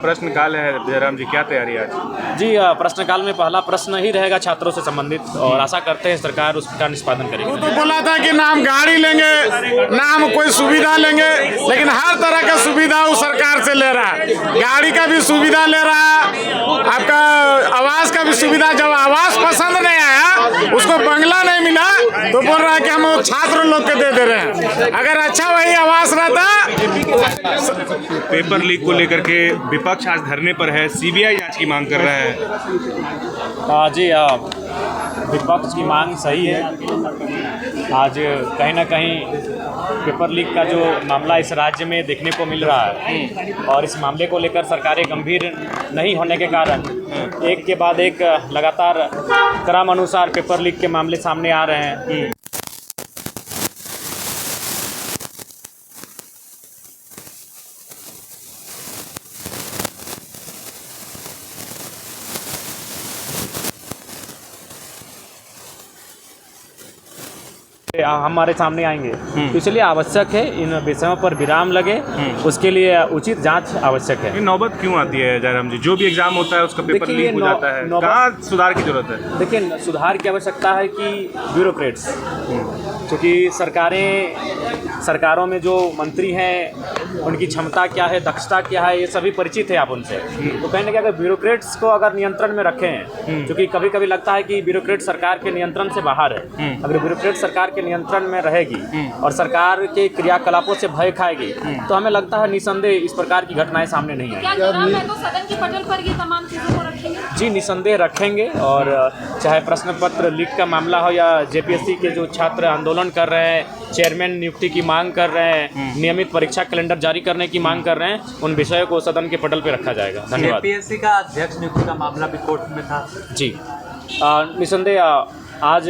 प्रश्नकाल है जयराम जी, क्या तैयारी आज? जी प्रश्नकाल में पहला प्रश्न ही रहेगा छात्रों से संबंधित और आशा करते हैं सरकार उसका निष्पादन करेगी। तो बोला था कि ना हम गाड़ी लेंगे ना हम कोई सुविधा लेंगे, लेकिन हर तरह का सुविधा वो सरकार से ले रहा है। गाड़ी का भी सुविधा ले रहा है, आपका आवास का भी सुविधा। जब आवास पसंद नहीं आया, उसको बंगला नहीं मिला, तो बोल रहा है कि हम वो छात्र लोग के दे रहे हैं। अगर अच्छा वही आवास रहता। पेपर लीक को लेकर के विपक्ष आज धरने पर है, सीबीआई जांच की मांग कर रहा है। जी विपक्ष की मांग सही है। आज कहीं ना कहीं पेपर लीक का जो मामला इस राज्य में देखने को मिल रहा है और इस मामले को लेकर सरकारें गंभीर नहीं होने के कारण एक के बाद एक लगातार क्रम अनुसार पेपर लीक के मामले सामने आ रहे हैं। हमारे सामने आएंगे, तो इसलिए आवश्यक है इन विषयों पर विराम लगे, उसके लिए उचित जांच आवश्यक है। ये नौबत क्यों आती है जयराम जी? जो भी एग्जाम होता है उसका पेपर लीक हो जाता है, कहाँ सुधार की जरूरत है? देखिए, सुधार की आवश्यकता है कि ब्यूरोक्रेट्स, क्योंकि सरकारों में जो मंत्री हैं उनकी क्षमता क्या है, दक्षता क्या है, ये सभी परिचित है आप उनसे। तो कहीं ना कहीं अगर ब्यूरोक्रेट्स को अगर नियंत्रण में रखें, क्योंकि कभी कभी लगता है कि ब्यूरोक्रेट सरकार के नियंत्रण से बाहर है। अगर ब्यूरोक्रेट सरकार के नियंत्रण में रहेगी और सरकार के क्रियाकलापों से भय खाएगी, तो हमें लगता है निसंदेह इस प्रकार की घटनाएं सामने नहीं आएंगी। तो सदन की पटल पर ये तमाम चीजों को रखेंगे? जी निसंदेह रखेंगे, और चाहे प्रश्न पत्र लीक का मामला हो या जेपीएससी के जो छात्र आंदोलन कर रहे हैं, चेयरमैन नियुक्ति की मांग कर रहे हैं, नियमित परीक्षा कैलेंडर जारी करने की मांग कर रहे हैं, उन विषयों को सदन के पटल पर रखा जाएगा। धन्यवाद। जेपीएससी का अध्यक्ष नियुक्ति का मामला भी कोर्ट में था। जी निसंदेह आज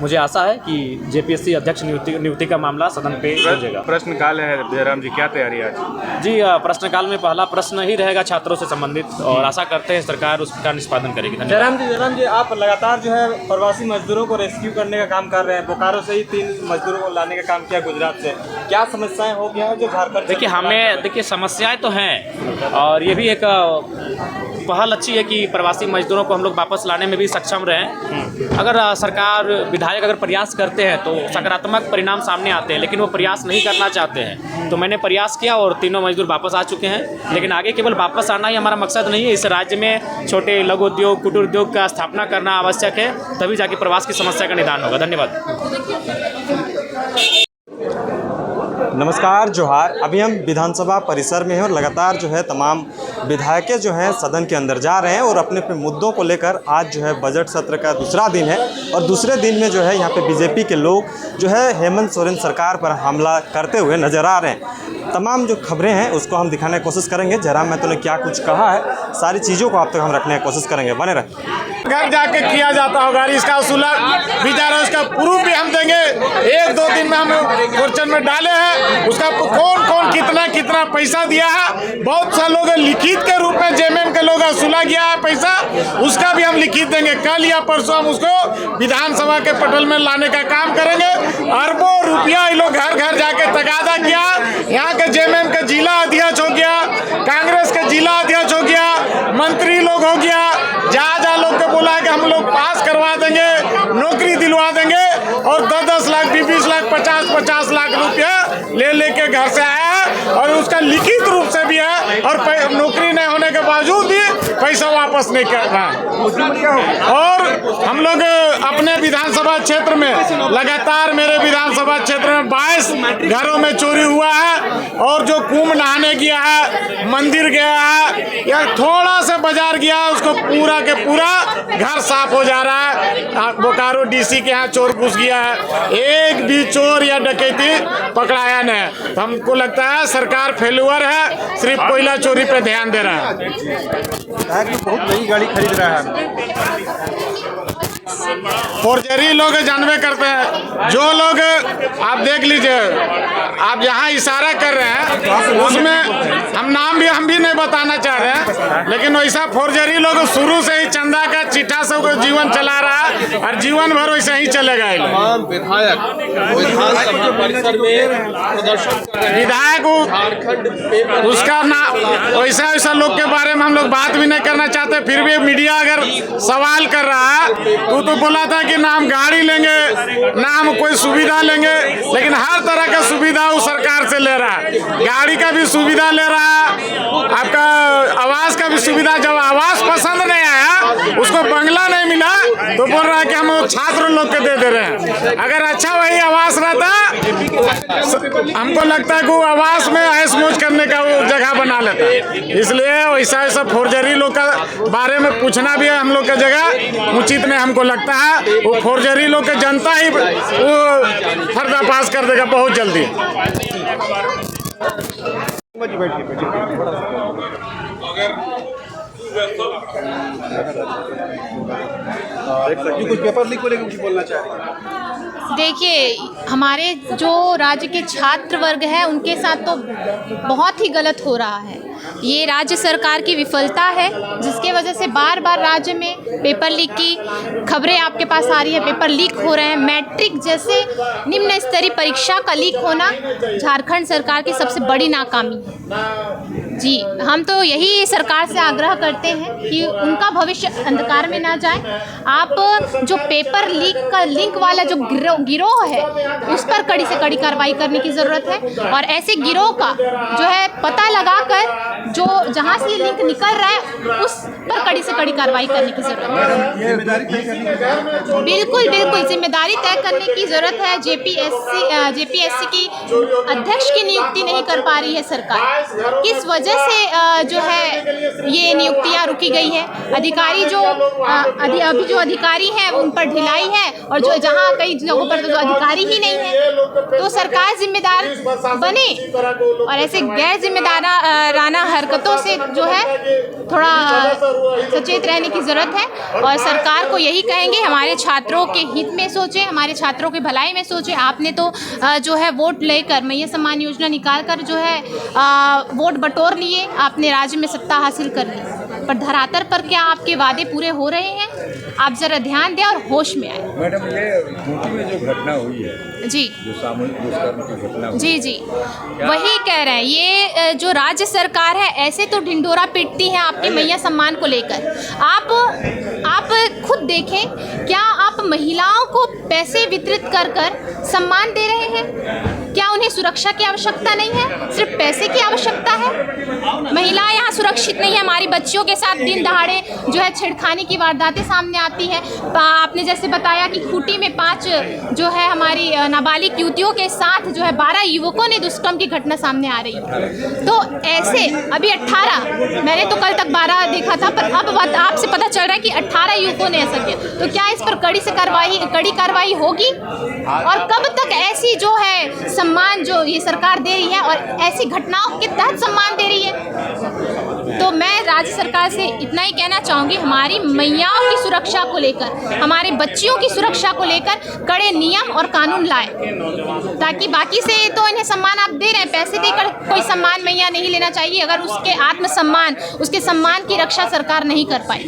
मुझे आशा है कि जेपीएससी अध्यक्ष नियुक्ति का मामला सदन पे पहुंचेगा। प्रश्नकाल है जयराम जी, क्या तैयारी आज? जी प्रश्नकाल में पहला प्रश्न ही रहेगा छात्रों से संबंधित और आशा करते हैं सरकार उसका निष्पादन करेगी। जयराम जी आप लगातार जो है प्रवासी मजदूरों को रेस्क्यू करने का काम कर रहे हैं। बोकारो से ही 3 मजदूरों को लाने का काम किया गुजरात से। क्या समस्याएं हो गया है जो झारखंड? देखिए समस्याएं तो हैं, और ये भी एक पहल अच्छी है कि प्रवासी मजदूरों को हम लोग वापस लाने में भी सक्षम रहें। अगर सरकार विधायक अगर प्रयास करते हैं तो सकारात्मक परिणाम सामने आते हैं, लेकिन वो प्रयास नहीं करना चाहते हैं। तो मैंने प्रयास किया और तीनों मजदूर वापस आ चुके हैं, लेकिन आगे केवल वापस आना ही हमारा मकसद नहीं है। इस राज्य में छोटे लघु उद्योग, कुटीर उद्योग का स्थापना करना आवश्यक है, तभी जाके प्रवास की समस्या का निदान होगा। धन्यवाद। नमस्कार, जोहार। अभी हम विधानसभा परिसर में हैं और लगातार जो है तमाम विधायक जो हैं सदन के अंदर जा रहे हैं और अपने अपने मुद्दों को लेकर आज जो है बजट सत्र का दूसरा दिन है और दूसरे दिन में जो है यहाँ पे बीजेपी के लोग जो है हेमंत सोरेन सरकार पर हमला करते हुए नजर आ रहे हैं। तमाम जो खबरें हैं उसको हम दिखाने की कोशिश करेंगे। जयराम महतो ने क्या कुछ कहा है, सारी चीज़ों को आप तक हम रखने की कोशिश करेंगे। बने रहे। घर जाके किया जाता होगा, इसका उसूला भी जा रहा है, उसका प्रूफ भी हम देंगे। 1-2 दिन में हम क्वेश्चन में डाले हैं, उसका कौन कितना पैसा दिया है। बहुत सा लोग लिखित के रूप में जेएमएम के लोग वसूला गया है पैसा, उसका भी हम लिखित देंगे। कल या परसों हम उसको विधानसभा के पटल में लाने का काम करेंगे। अरबों रुपया ये लोग घर घर जाके तगादा किया। यहाँ के जेएमएम के जिला अध्यक्ष हो गया, कांग्रेस के जिला अध्यक्ष हो गया, मंत्री लोग हो गया, जा लोग के बोला कि हम लोग पास करवा देंगे, नौकरी दिलवा देंगे, और 10-10 लाख 20-20 लाख 50-50 लाख रुपया लेके घर से आया है और उसका लिखित रूप से भी है, और नौकरी नहीं होने के बावजूद भी पैसा वापस नहीं कर रहा। और हम लोग अपने विधानसभा क्षेत्र में लगातार, मेरे विधानसभा क्षेत्र में 22 घरों में चोरी हुआ है, और जो कुंभ नहाने गया है, मंदिर गया है या थोड़ा सा बाजार गया है, उसको पूरा के पूरा घर साफ हो जा रहा है। बोकारो डीसी के यहाँ चोर घुस गया है, एक भी चोर या डकैती पकड़ाया नहीं। तो हमको लगता है सरकार फेल्यूअर है, सिर्फ कोयला चोरी पे ध्यान दे रहा है। बहुत नई गाड़ी खरीद रहा है। फोर्जरी लोग जानबे करते हैं। जो लोग आप देख लीजिए, आप जहाँ इशारा कर रहे हैं उसमें हम भी नहीं बताना चाह रहे हैं, लेकिन वैसा फोर्जरी लोग शुरू से ही चंदा का चिट्ठा सब जीवन चला रहा है और जीवन भर वैसे ही चलेगा। तमाम विधायक विधानसभा परिसर में प्रदर्शन कर रहे हैं। विधायक उसका नाम वैसा वैसा लोग के बारे में हम लोग बात भी नहीं करना चाहते, फिर भी मीडिया अगर सवाल कर रहा है तो बोला था कि ना हम गाड़ी लेंगे ना हम कोई सुविधा लेंगे, लेकिन हर तरह का सुविधा वो सरकार से ले रहा है। गाड़ी का भी सुविधा ले रहा है, आपका आवास का भी सुविधा। जब आवास पसंद नहीं आया, उसको बंगला नहीं मिला, तो बोल रहा है कि हम वो छात्र लोग के दे रहे हैं। अगर अच्छा वही आवास रहता, हमको लगता है कि वो आवास में ऐश मौज करने का वो जगह बना लेता। इसलिए वैसा वैसा फोर्जरी लोग का बारे में पूछना भी है हम लोग का जगह उचित नहीं हमको लगता है। वो फोर्जरी लोग के जनता ही वो पर्दाफाश कर देगा बहुत जल्दी। कुछ पेपर लीक को लेकर कुछ बोलना चाह रहे हैं? देखिए, हमारे जो राज्य के छात्र वर्ग है उनके साथ तो बहुत ही गलत हो रहा है। ये राज्य सरकार की विफलता है, जिसके वजह से बार बार राज्य में पेपर लीक की खबरें आपके पास आ रही है। पेपर लीक हो रहे हैं। मैट्रिक जैसे निम्न स्तरीय परीक्षा का लीक होना झारखंड सरकार की सबसे बड़ी नाकामी है। जी, हम तो यही सरकार से आग्रह करते हैं कि उनका भविष्य अंधकार में ना जाए। आप जो पेपर लीक का लिंक वाला जो गिरोह है, उस पर कड़ी से कड़ी कार्रवाई करने की ज़रूरत है और ऐसे गिरोह का जो है पता लगाकर जो जहाँ से ये लिंक निकल रहा है उस पर कड़ी से कड़ी कार्रवाई करने की ज़रूरत है। बिल्कुल बिल्कुल जिम्मेदारी तय करने की ज़रूरत है। जेपीएससी की अध्यक्ष की नियुक्ति नहीं कर पा रही है सरकार। किस वजह से जो है ये नियुक्तियाँ रुकी गई है? अधिकारी जो अभी जो अधिकारी हैं उन पर ढिलाई है और जो जहाँ कई जगहों पर तो अधिकारी ही नहीं है। तो सरकार जिम्मेदार बने और ऐसे गैर जिम्मेदाराना हरकतों से जो है थोड़ा सचेत रहने की ज़रूरत है। और सरकार को यही कहेंगे, हमारे छात्रों के हित में सोचें, हमारे छात्रों की भलाई में सोचें। आपने तो जो है वोट लेकर मैया सम्मान योजना निकाल कर जो है वोट बटोर लिए, आपने राज्य में सत्ता हासिल कर ली, पर धरातल पर क्या आपके वादे पूरे हो रहे हैं? आप ज़रा ध्यान दें और होश में आए। मैडम, ये खूंटी में जो घटना हुई है, जी, जो सामूहिक दुष्कर्म की घटना हुई, जी वही कह रहे हैं। ये जो राज्य सरकार है ऐसे तो ढिंढोरा पीटती है आपके मैया सम्मान को लेकर। आप खुद देखें, क्या आप महिलाओं को पैसे वितरित कर सम्मान दे रहे हैं? क्या उन्हें सुरक्षा की आवश्यकता नहीं है? सिर्फ पैसे की आवश्यकता है? महिलाएं यहाँ सुरक्षित नहीं है। हमारी बच्चियों के साथ दिन दहाड़े जो है छेड़खानी की वारदातें सामने आती है। आपने जैसे बताया कि खूंटी में 5 जो है हमारी नाबालिग युवतियों के साथ जो है 12 युवकों ने दुष्कर्म की घटना सामने आ रही है। तो ऐसे अभी 18, मैंने तो कल तक 12 देखा था, पर अब आपसे पता चल रहा है कि 18 युवकों ने ऐसा किया। तो क्या इस पर कड़ी कार्रवाई होगी? और कब तक ऐसी जो है सम्मान जो ये सरकार दे रही है और ऐसी घटनाओं के तहत सम्मान दे रही है? तो मैं राज्य सरकार से इतना ही कहना चाहूँगी, हमारी मैयाओं की सुरक्षा को लेकर, हमारे बच्चियों की सुरक्षा को लेकर कड़े नियम और कानून लाए, ताकि बाकी से तो इन्हें सम्मान आप दे रहे हैं, पैसे देकर कोई सम्मान मैया नहीं लेना चाहिए अगर उसके आत्मसम्मान, उसके सम्मान की रक्षा सरकार नहीं कर पाई।